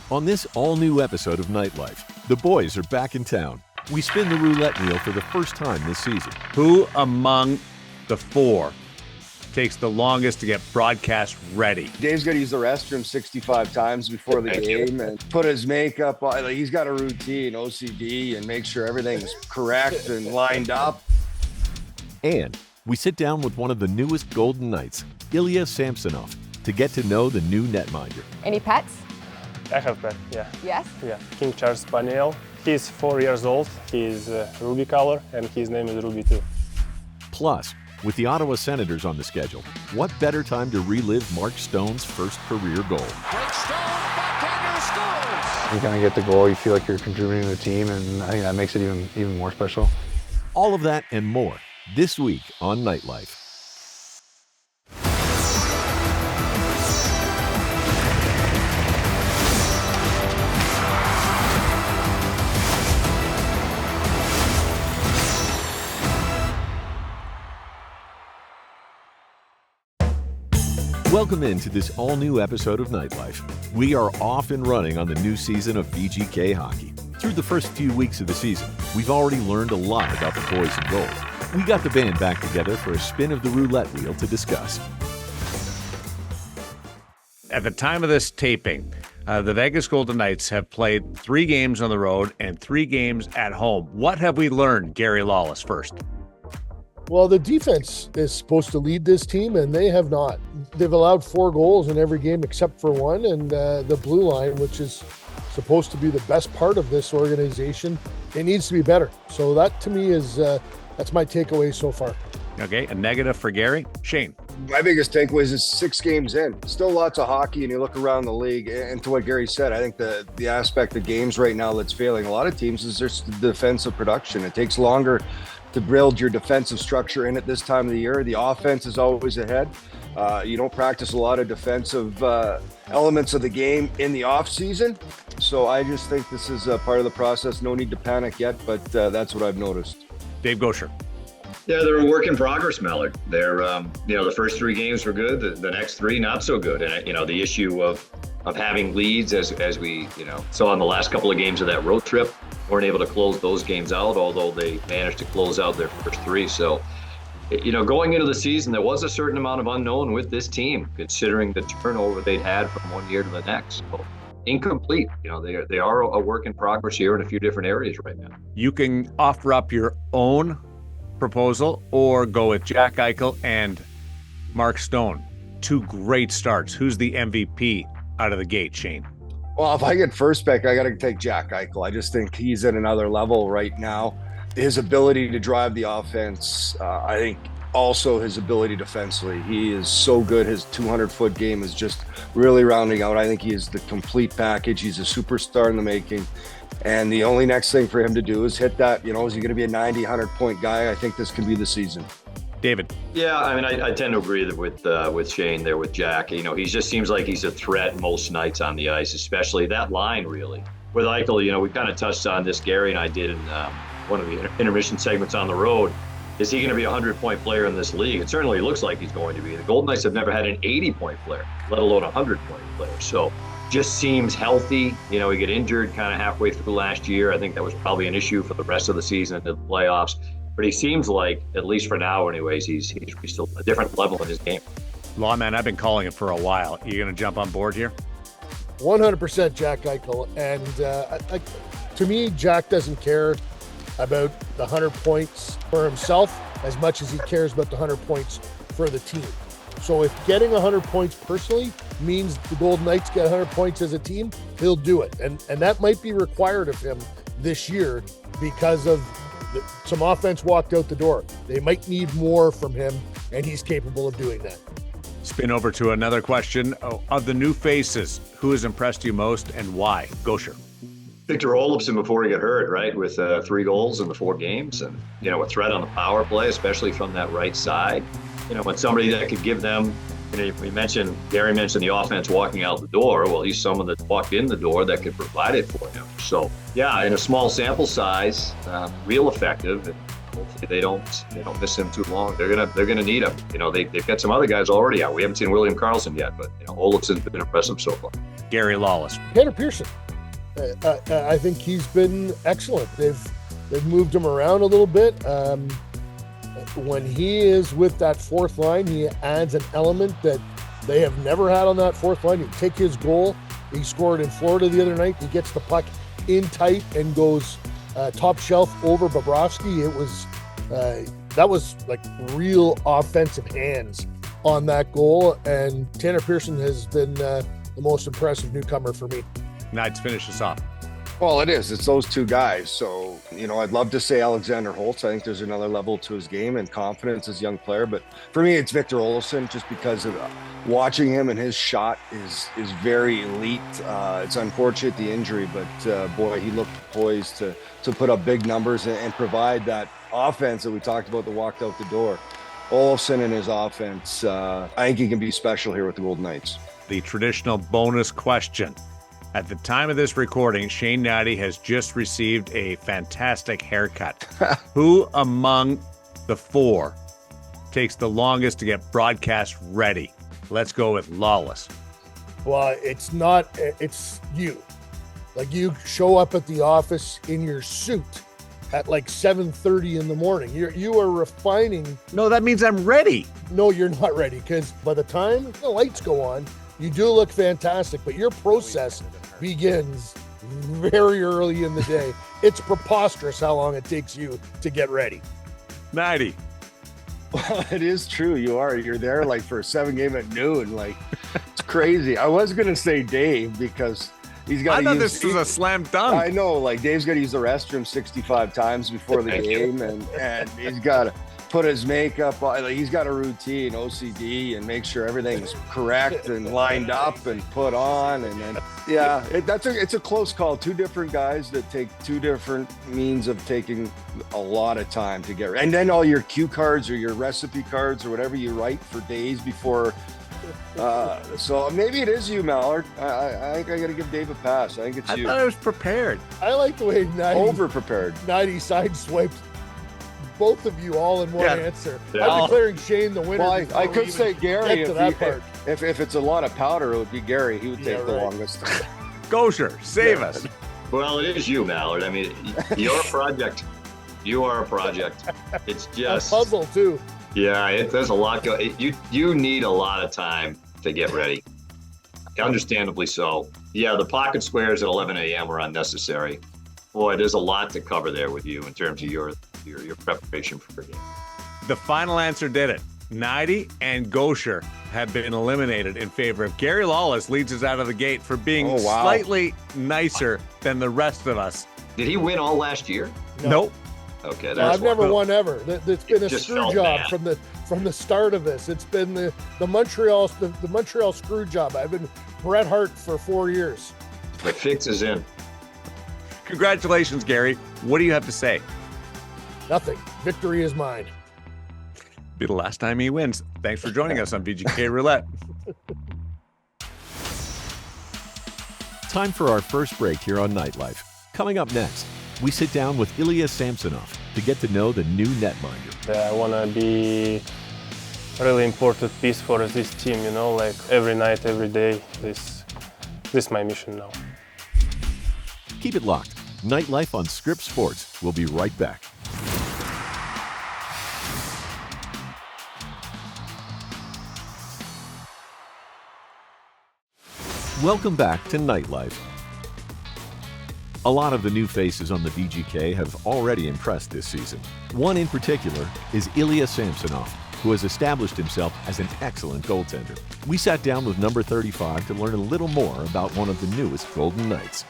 On this all-new episode of Nightlife, the boys are back in town. We spin the roulette wheel for the first time this season. Who among the four takes the longest to get broadcast ready? Dave's got to use the restroom 65 times before the game and put his makeup on. Like, he's got a routine, OCD, and make sure everything's correct and lined up. And we sit down with one of the newest Golden Knights, Ilya Samsonov, to get to know the new netminder. Any pets? I have pet, yeah. Yes? Yeah, King Charles Spaniel. He's 4 years old. He's ruby color, and his name is Ruby too. Plus, with the Ottawa Senators on the schedule, what better time to relive Mark Stone's first career goal? You kind of get the goal, you feel like you're contributing to the team, and I think that makes it even more special. All of that and more this week on Nightlife. Welcome into this all-new episode of Nightlife. We are off and running on the new season of VGK hockey. Through the first few weeks of the season, we've already learned a lot about the boys in gold. We got the band back together for a spin of the roulette wheel to discuss. At the time of this taping, the Vegas Golden Knights have played 3 games on the road and 3 games at home. What have we learned, Gary Lawless, first? Well, the defense is supposed to lead this team, and they have not. They've allowed 4 goals in every game except for one, and the blue line, which is supposed to be the best part of this organization, it needs to be better. So that, to me, is that's my takeaway so far. Okay, a negative for Gary. Shane. My biggest takeaway is 6 games in. Still lots of hockey, and you look around the league, and to what Gary said, I think the aspect of games right now that's failing a lot of teams is just the defensive production. It takes longer to build your defensive structure in at this time of the year. The offense is always ahead. You don't practice a lot of defensive elements of the game in the off season. So I just think this is a part of the process. No need to panic yet, but that's what I've noticed. Dave Gosher. Yeah, they're a work in progress, Mallard. They're, the first 3 games were good. The next 3, not so good. And, the issue of having leads as we, saw in the last couple of games of that road trip, weren't able to close those games out, although they managed to close out their first 3. So, going into the season, there was a certain amount of unknown with this team, considering the turnover they'd had from one year to the next. So, incomplete. They are a work in progress here in a few different areas right now. You can offer up your own proposal or go with Jack Eichel and Mark Stone. 2 great starts. Who's the MVP out of the gate, Shane? Well, if I get first pick, I got to take Jack Eichel. I just think he's at another level right now. His ability to drive the offense, I think also his ability defensively. He is so good. His 200-foot game is just really rounding out. I think he is the complete package. He's a superstar in the making. And the only next thing for him to do is hit that, is he going to be a 90, 100-point guy? I think this could be the season. David. Yeah, I tend to agree with Shane there with Jack. He just seems like he's a threat most nights on the ice, especially that line, really. With Eichel, we kind of touched on this, Gary and I did in one of the intermission segments on the road. Is he going to be a 100-point player in this league? It certainly looks like he's going to be. The Golden Knights have never had an 80-point player, let alone a 100-point player. So just seems healthy. He got injured kind of halfway through last year. I think that was probably an issue for the rest of the season into the playoffs. But he seems like, at least for now anyways, he's still a different level in his game. Lawman, I've been calling it for a while. You going to jump on board here? 100% Jack Eichel. And to me, Jack doesn't care about the 100 points for himself as much as he cares about the 100 points for the team. So if getting 100 points personally means the Golden Knights get 100 points as a team, he'll do it. And that might be required of him this year because of some offense walked out the door. They might need more from him, and he's capable of doing that. Spin over to another question. Of the new faces, who has impressed you most and why? Gosher. Victor Olofsson before he got hurt, right, with 3 goals in the 4 games and, a threat on the power play, especially from that right side. When somebody that could give them, Gary mentioned the offense walking out the door. Well, he's someone that walked in the door that could provide it for him. So, yeah, in a small sample size, real effective. And hopefully they don't miss him too long. They're gonna need him. They've got some other guys already out. We haven't seen William Karlsson yet, but Olofsson's been impressive so far. Gary Lawless? Tanner Pearson. I think he's been excellent. They've moved him around a little bit. When he is with that fourth line, he adds an element that they have never had on that fourth line. You take his goal he scored in Florida the other night. He gets the puck in tight and goes top shelf over Bobrovsky. It was that was like real offensive hands on that goal. And Tanner Pearson has been the most impressive newcomer for me. Knights, finish us off. Well, it is. It's those two guys. So, I'd love to say Alexander Holtz. I think there's another level to his game and confidence as a young player. But for me, it's Victor Olofsson, just because of watching him, and his shot is very elite. It's unfortunate, the injury, but boy, he looked poised to put up big numbers and provide that offense that we talked about that walked out the door. Olofsson and his offense, I think he can be special here with the Golden Knights. The traditional bonus question. At the time of this recording, Shane Knighty has just received a fantastic haircut. Who among the four takes the longest to get broadcast ready? Let's go with Lawless. Well, it's you. Like, you show up at the office in your suit at like 7:30 in the morning. You are refining. No, that means I'm ready. No, you're not ready, because by the time the lights go on, you do look fantastic, but your process begins very early in the day. It's preposterous how long it takes you to get ready. Knighty. Well, it is true. You're there like for a 7 game at noon. Like, it's crazy. I was going to say Dave, because he's got to use. I thought this was a slam dunk. I know, like, Dave's got to use the restroom 65 times before the game, and he's got to put his makeup on. Like, he's got a routine, OCD, and make sure everything's correct and lined up and put on. And then, yeah, it's a close call. Two different guys that take two different means of taking a lot of time to get ready. And then all your cue cards or your recipe cards or whatever you write for days before. So maybe it is you, Mallard. I think I got to give Dave a pass. I think it's you. I thought I was prepared. I like the way over-prepared. Knighty sideswiped both of you all in one answer. Yeah. I'm declaring Shane the winner. Well, I could say Gary if it's a lot of powder, it would be Gary. He would take the longest. Gosher, save us. Well, it is you, Mallard. I mean, you're a project. You are a project. It's just a puzzle too. Yeah, there's a lot going. You need a lot of time to get ready. Understandably so. Yeah, the pocket squares at 11 a.m. were unnecessary. Boy, there's a lot to cover there with you in terms of your preparation for the game. The final answer did it. Knighty and Gosher have been eliminated in favor of Gary Lawless. Leads us out of the gate for being slightly nicer than the rest of us. Did he win all last year? Nope. Okay, I've never won ever. It's been a screw job from the start of this. It's been the Montreal screw job. I've been Bret Hart for 4 years. The fix is in. Congratulations, Gary. What do you have to say? Nothing. Victory is mine. Be the last time he wins. Thanks for joining us on VGK Roulette. Time for our first break here on Nightlife. Coming up next, we sit down with Ilya Samsonov to get to know the new netminder. I want to be a really important piece for this team, like every night, every day. This is my mission now. Keep it locked. Nightlife on Scripps Sports. We'll be right back. Welcome back to Nightlife. A lot of the new faces on the VGK have already impressed this season. One in particular is Ilya Samsonov, who has established himself as an excellent goaltender. We sat down with number 35 to learn a little more about one of the newest Golden Knights.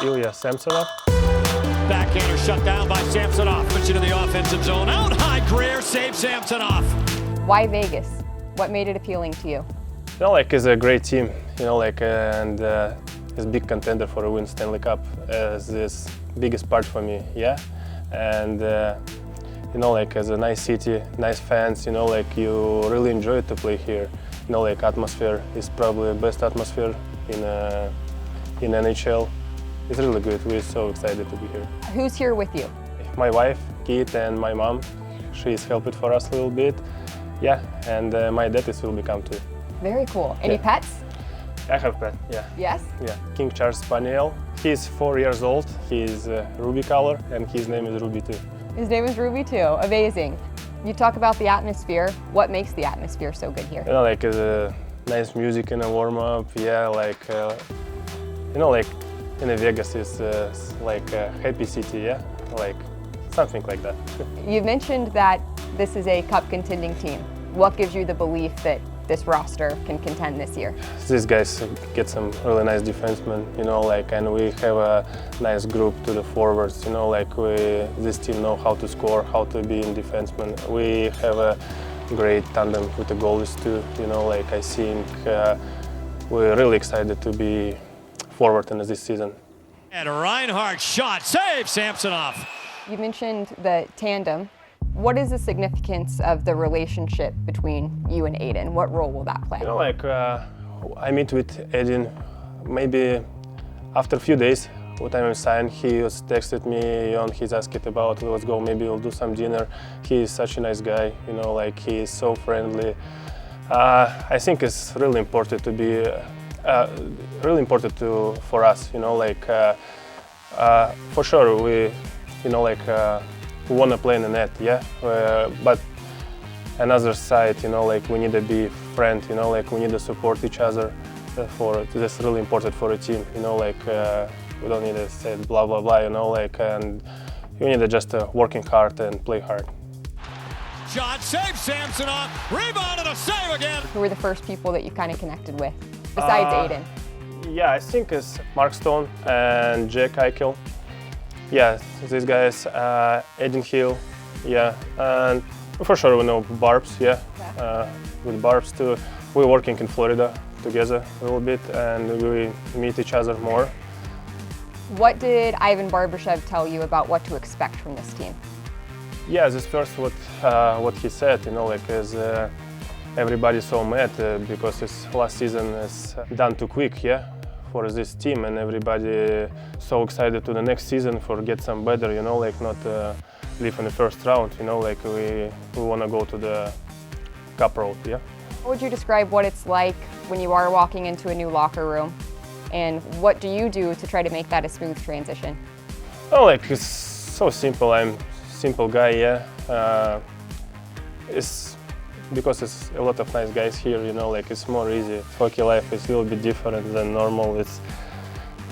Ilya Samsonov. Backhander shut down by Samsonov. Puts into the offensive zone. Out high, Greer saves Samsonov. Why Vegas? What made it appealing to you? It's a great team, and it's a big contender for a win Stanley Cup. As this biggest part for me, and as a nice city, nice fans, you really enjoy to play here. Atmosphere is probably the best atmosphere in NHL. It's really good. We're so excited to be here. Who's here with you? My wife, Kate, and my mom. She's helped for us a little bit. Yeah, and my dentist will become too. Very cool. Any pets? I have pet, yeah. Yes? Yeah, King Charles Spaniel. He's 4 years old, he's ruby color, and his name is Ruby too. His name is Ruby too. Amazing. You talk about the atmosphere. What makes the atmosphere so good here? You know, like nice music in a warm-up, yeah, like, you know, like in Vegas is like a happy city, yeah, like something like that. You mentioned that this is a cup contending team. What gives you the belief that this roster can contend this year? These guys get some really nice defensemen, you know, like, and we have a nice group to the forwards, you know, like this team know how to score, how to be in defensemen. We have a great tandem with the goalies too, you know, like I think we're really excited to be forward in this season. And Reinhardt shot, save Samsonov. You mentioned the tandem. What is the significance of the relationship between you and Aiden? What role will that play? You know, like I meet with Aiden maybe after a few days. What time I signed, he was texted me and he's asking about let's go, maybe we'll do some dinner. He is such a nice guy, you know, like he is so friendly. I think it's really important to be, for us, you know, like for sure we, you know, like we want to play in the net, yeah, but another side, you know, like we need to be friends, you know, like we need to support each other. For that's really important for a team, you know, like we don't need to say blah blah blah, you know, like, and you need to just working hard and play hard. Shot, save Samsonov, rebound and a save again. Who were the first people that you kind of connected with, besides Aiden? Yeah, I think it's Mark Stone and Jack Eichel. Yeah, these guys, Aiden Hill, yeah, and for sure we know Barbs, yeah, with Barbs too. We're working in Florida together a little bit and we meet each other more. What did Ivan Barbashev tell you about what to expect from this team? Yeah, this first what he said, you know, like is everybody's so mad because this last season is done too quick, yeah, for this team, and everybody so excited to the next season for get some better, you know, like not leave in the first round, you know, like we want to go to the cup road, yeah. How would you describe what it's like when you are walking into a new locker room, and what do you do to try to make that a smooth transition? Oh, like it's so simple. I'm a simple guy, yeah. It's because it's a lot of nice guys here, you know, like it's more easy. Hockey life is a little bit different than normal.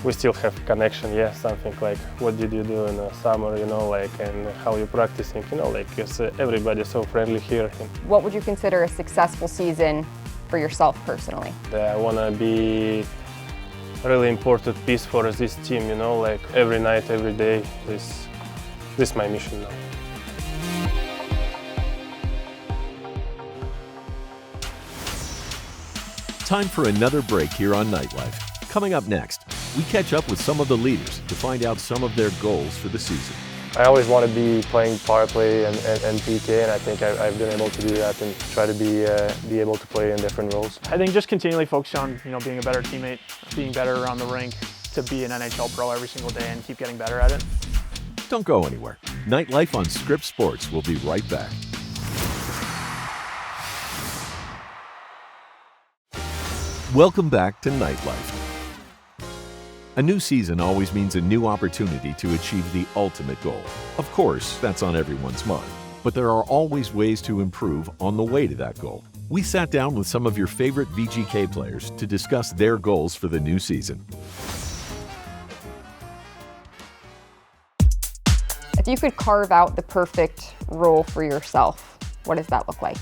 We still have connection, yeah, something like what did you do in the summer, you know, like, and how you practicing, you know, like it's everybody so friendly here. What would you consider a successful season for yourself personally? I want to be a really important piece for this team, you know, like every night, every day, this is my mission now. Time for another break here on Nightlife. Coming up next, we catch up with some of the leaders to find out some of their goals for the season. I always want to be playing power play and PK, and I think I've been able to do that and try to be able to play in different roles. I think just continually focus on, you know, being a better teammate, being better around the rink, to be an NHL pro every single day and keep getting better at it. Don't go anywhere. Nightlife on Script Sports will be right back. Welcome back to Nightlife. A new season always means a new opportunity to achieve the ultimate goal. Of course, that's on everyone's mind, but there are always ways to improve on the way to that goal. We sat down with some of your favorite VGK players to discuss their goals for the new season. If you could carve out the perfect role for yourself, what does that look like?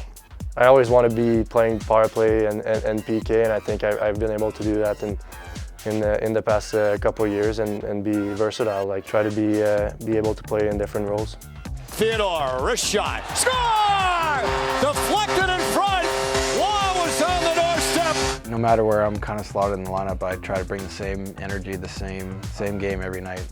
I always want to be playing power play and PK, and I think I've been able to do that in the past couple of years and be versatile, like try to be able to play in different roles. Theodore, wrist shot, score! Deflected in front. Law was on the doorstep. No matter where I'm kind of slotted in the lineup, I try to bring the same energy, the same game every night.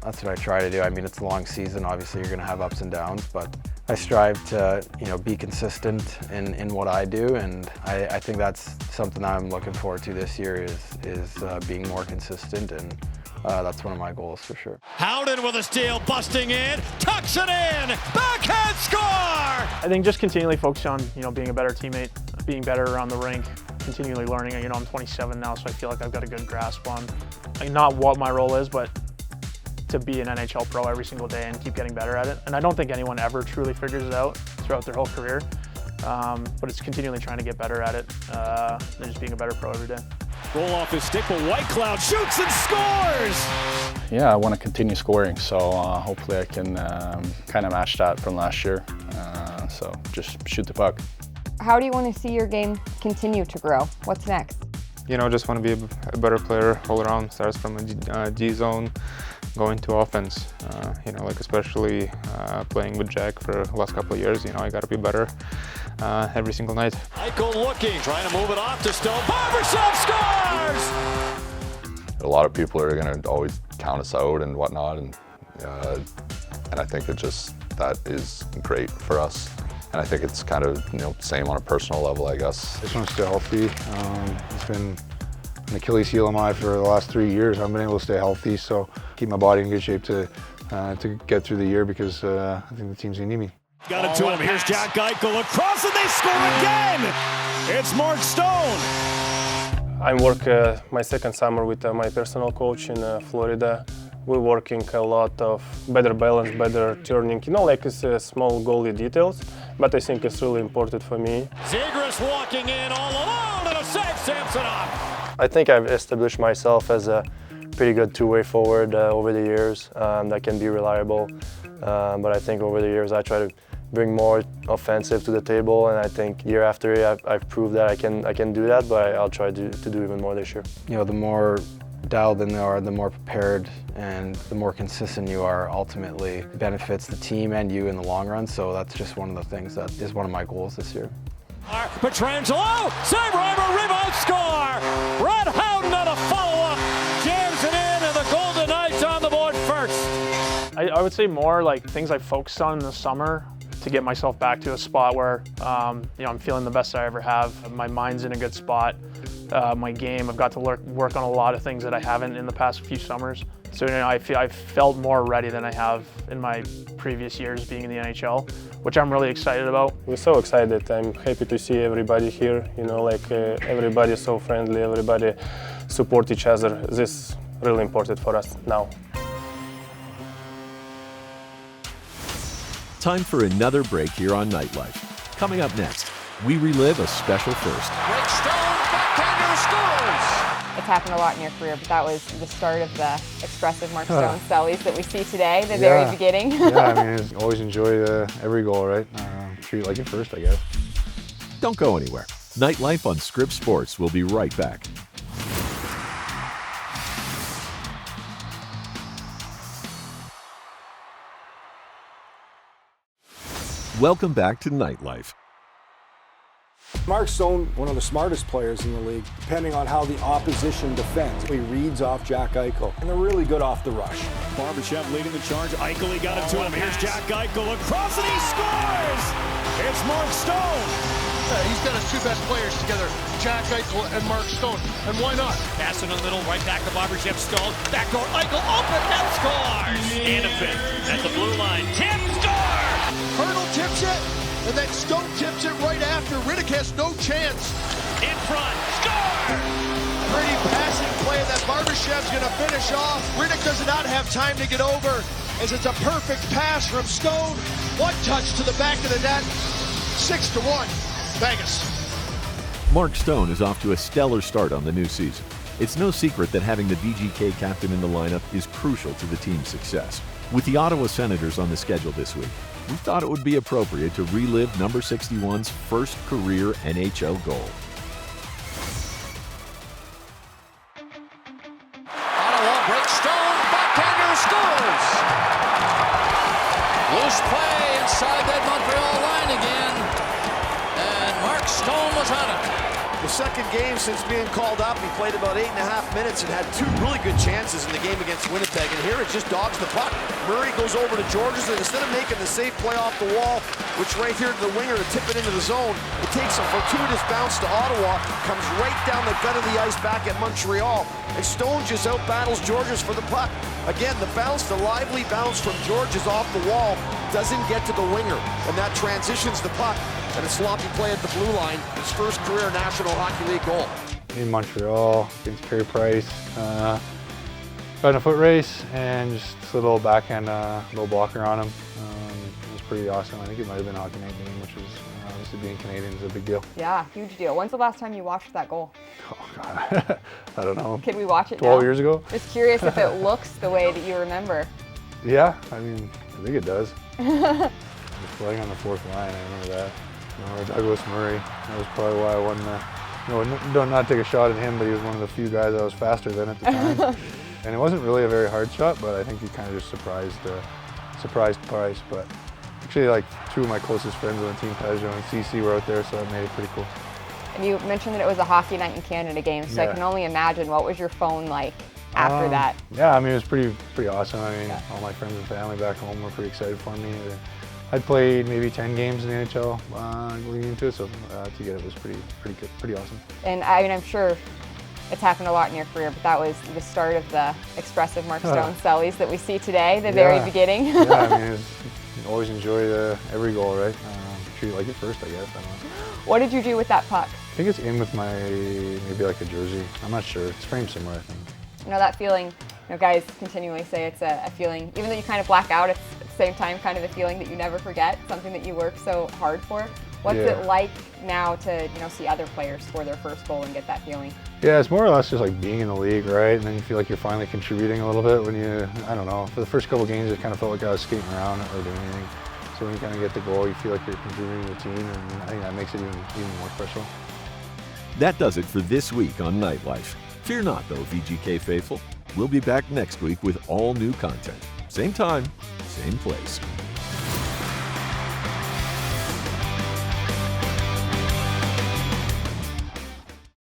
That's what I try to do. I mean, it's a long season. Obviously, you're going to have ups and downs, but I strive to, you know, be consistent in what I do, and I think that's something I'm looking forward to this year is being more consistent and that's one of my goals for sure. Howden with a steal, busting in, tucks it in, backhand score! I think just continually focus on, being a better teammate, being better around the rink, continually learning. I'm 27 now, so I feel like I've got a good grasp on, not what my role is, but to be an NHL pro every single day and keep getting better at it. And I don't think anyone ever truly figures it out throughout their whole career, but it's continually trying to get better at it and just being a better pro every day. Roll off his stick, but Whitecloud shoots and scores! Yeah, I want to continue scoring, so hopefully I can kind of match that from last year. So just shoot the puck. How do you want to see your game continue to grow? What's next? Just want to be a better player all around. Starts from a G zone, going to offense. Especially playing with Jack for the last couple of years. I got to be better every single night. Eichel looking, trying to move it off to Stone. Barbashev scores! A lot of people are going to always count us out and whatnot, and I think that is great for us. And I think it's kind of same on a personal level, I guess. I just want to stay healthy. It's been an Achilles heel of mine for the last 3 years. I've been able to stay healthy, so keep my body in good shape to get through the year because I think the team's gonna need me. Got it to him. Here's Jack Eichel across, and they score again. It's Mark Stone. I work my second summer with my personal coach in Florida. We're working a lot of better balance, better turning, it's small goalie details, but I think it's really important for me. Zegras walking in all alone, and a save, Samsonov. I think I've established myself as a pretty good two-way forward over the years that can be reliable, but I think over the years I try to bring more offensive to the table, and I think year after year I've proved that I can do that, but I'll try to do even more this year. The more dialed in they are, the more prepared and the more consistent you are, ultimately benefits the team and you in the long run. So that's just one of the things that is one of my goals this year. Petrangelo, save Reimer, rebound, score! Brad Howden on a follow-up, jams it in, and the Golden Knights on the board first. I would say more like things I focused on in the summer to get myself back to a spot where I'm feeling the best I ever have. My mind's in a good spot. My game, I've got to work on a lot of things that I haven't in the past few summers. So I felt more ready than I have in my previous years being in the NHL, which I'm really excited about. We're so excited. I'm happy to see everybody here. Everybody is so friendly. Everybody support each other. This is really important for us now. Time for another break here on Nightlife. Coming up next, we relive a special first. Break Stone, backhand scores! It's happened a lot in your career, but that was the start of the expressive Mark Stone sellies that we see today, the very beginning. I always enjoy every goal, right? Treat it like your first, I guess. Don't go anywhere. Nightlife on Scripps Sports will be right back. Welcome back to Nightlife. Mark Stone, one of the smartest players in the league, depending on how the opposition defends. He reads off Jack Eichel, and they're really good off the rush. Barbashev leading the charge. Eichel, he got it to him. Here's Jack Eichel across, and he scores! It's Mark Stone. He's got his two best players together, Jack Eichel and Mark Stone, and why not? Pass in the middle, right back to Barbashev. Stone, backdoor, Eichel, open, net scores! Hanifin at the blue line. Tip, score! Hurdle tips it, and then Stone tips it right after. Riddick has no chance. In front, score! Pretty passing play that Barbashev's going to finish off. Riddick does not have time to get over, as it's a perfect pass from Stone. One touch to the back of the net. 6-1, Vegas. Mark Stone is off to a stellar start on the new season. It's no secret that having the VGK captain in the lineup is crucial to the team's success. With the Ottawa Senators on the schedule this week, we thought it would be appropriate to relive number 61's first career NHL goal. Ottawa breaks Stone, backhander scores! Loose play inside that Montreal line again, and Mark Stone was on it. The second game since being called up, he played about 8.5 minutes and had 2 really good chances in the game against Winnipeg. And here it just dogs the puck. Murray goes over to Georges, and instead of making the safe play off the wall, which right here to the winger to tip it into the zone, it takes a fortuitous bounce to Ottawa, comes right down the gut of the ice back at Montreal, and Stone just out-battles Georges for the puck. Again, the bounce, the lively bounce from Georges off the wall doesn't get to the winger, and that transitions the puck. And a sloppy play at the blue line, his first career National Hockey League goal. In Montreal, against Carey Price, got in a foot race and just a little backhand, low blocker on him. It was pretty awesome. I think it might have been a Hockey Night game, which was obviously being Canadian is a big deal. Yeah, huge deal. When's the last time you watched that goal? Oh God, I don't know. Can we watch it 12 now? years ago. Just curious if it looks the way that you remember. Yeah, I mean, I think it does. I was playing on the fourth line, I remember that. Douglas Murray, that was probably why I won the, not take a shot at him, but he was one of the few guys I was faster than at the time. And it wasn't really a very hard shot, but I think he kind of just surprised Price. But actually, like 2 of my closest friends on the team, Pajot and CC, were out there, so that made it pretty cool. And you mentioned that it was a Hockey Night in Canada game, so Yeah. I can only imagine, what was your phone like after that? Yeah, I mean, it was pretty awesome. I mean, all my friends and family back home were pretty excited for me. I'd played maybe 10 games in the NHL leading into it, so to get it was pretty good, pretty awesome. And I mean, I'm sure it's happened a lot in your career, but that was the start of the expressive Mark Stone sellies that we see today, the very beginning. Yeah, I mean, you always enjoy every goal, right? Treat it like your first, I guess. I don't know. What did you do with that puck? I think it's in with maybe like a jersey. I'm not sure. It's framed somewhere, I think. You know, that feeling, guys continually say it's a feeling, even though you kind of black out, it's at the same time kind of a feeling that you never forget, something that you work so hard for. What's it like now to, see other players score their first goal and get that feeling? Yeah, it's more or less just like being in the league, right? And then you feel like you're finally contributing a little bit when I don't know, for the first couple games it kind of felt like I was skating around, not really doing anything. So when you kind of get the goal, you feel like you're contributing to the team, and I think that makes it even more special. That does it for this week on Nightlife. Fear not, though, VGK faithful. We'll be back next week with all new content. Same time, same place.